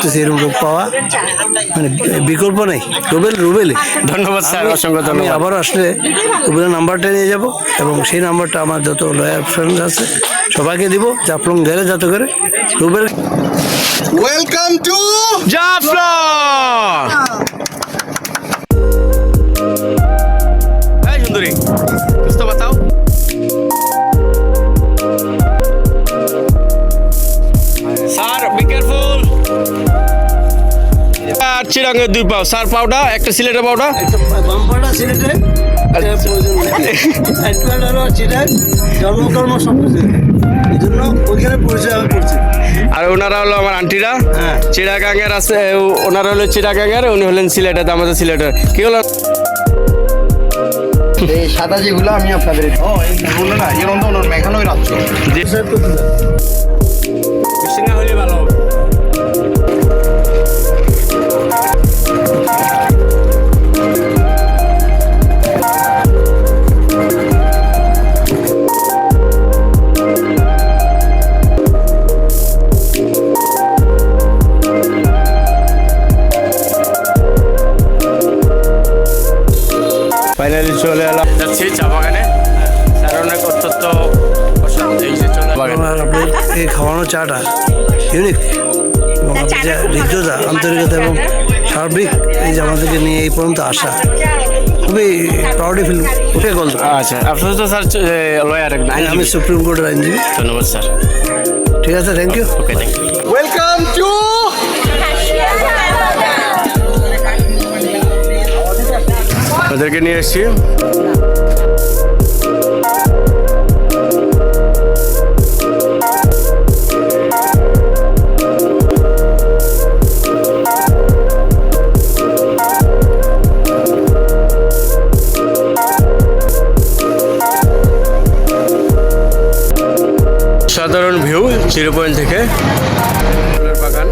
করতেছি এরকম লোক পাওয়া মানে বিকল্প নেই। রুবেলই ধন্যবাদ স্যার, অসংখ্য আমি ধন্যবাদ। আবারও আসলে রুবেলের নাম্বারটা নিয়ে যাব এবং সেই নাম্বারটা আমার যত লয়ার ফ্রেন্ড আছে সবাইকে দিব, জাফলং গেলে যাতে করে রুবেল। Welcome to Jaflong. এই সুন্দরী, कुछ तो बताओ। Sir be careful. চিরাঙ্গের 2 পাও, স্যার পাউডা একটা, সিলেটের পাউডা। বাম্পারটা সিলেটে জন্মকর্ম সব কিছু এই জন্য ওইখানে পরিচয় আমি করছি। আর ওনারা হলো আমার আন্টিরা, হ্যাঁ। চিরাগাঙ্গের আছে, ওনারা হলো চিরাগাঙ্গের, উনি হলেন সিলেটের, আমাদের সিলেটের। কি হলো এই সাদা যেগুলো আমি আপনাদের বললো না এর অন্য মেঘালয় রাজ্য হলে ভালো হবে। ফাইনালি চলে এলাম, যাচ্ছি চা বাগানে। স্যার অনেক অত্যন্ত এই যে চলে বাগান। আর আপনার এই খাওয়ানো চাটা ইউনিক এবং আপনার যে হৃদ্যতা, আন্তরিকতা এবং সার্বিক এই যে আমাদেরকে নিয়ে এই পর্যন্ত আসা, খুবই প্রাউডি ফিল উঠে গেল। আচ্ছা, আপনার তো স্যার লয়ার, আমি সুপ্রিম কোর্টের আইনজীবী। ধন্যবাদ স্যার। ঠিক আছে, thank you. Okay, thank you. Welcome to ওদেরকে নিয়ে এসেছি। সাধারণ ভিউ জিরো পয়েন্ট থেকে ফুলের বাগান।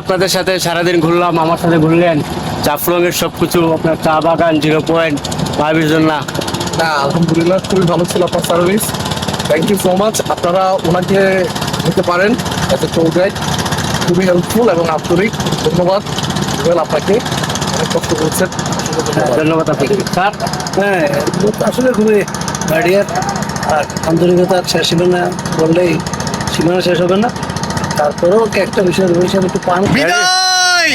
আপনাদের সাথে সারাদিন ঘুরলাম, আমার সাথে ঘুরলেন জাফলং এর সবকিছু, আপনার চা বাগান, জিরো পয়েন্ট, ভাবির না আলহামদুলিল্লাহ খুবই ভালো ছিল আপনার service, thank you so much. আপনারা ওনাকে নিতে পারেন এজ এ ট্যুর গাইড, খুবই হেল্পফুল এবং আন্তরিক। ধন্যবাদ রুবেল, আপনাকে অনেক কষ্ট করছেন। ধন্যবাদ আপনাকে স্যার। হ্যাঁ, লোক আসলে খুবই গার্ডিয়ার আর আন্তরিকতা শেষ হবে না বললেই সীমানা শেষ হবে না। তারপরেও একটা বিষয় রয়েছে একটু পান বিদায়।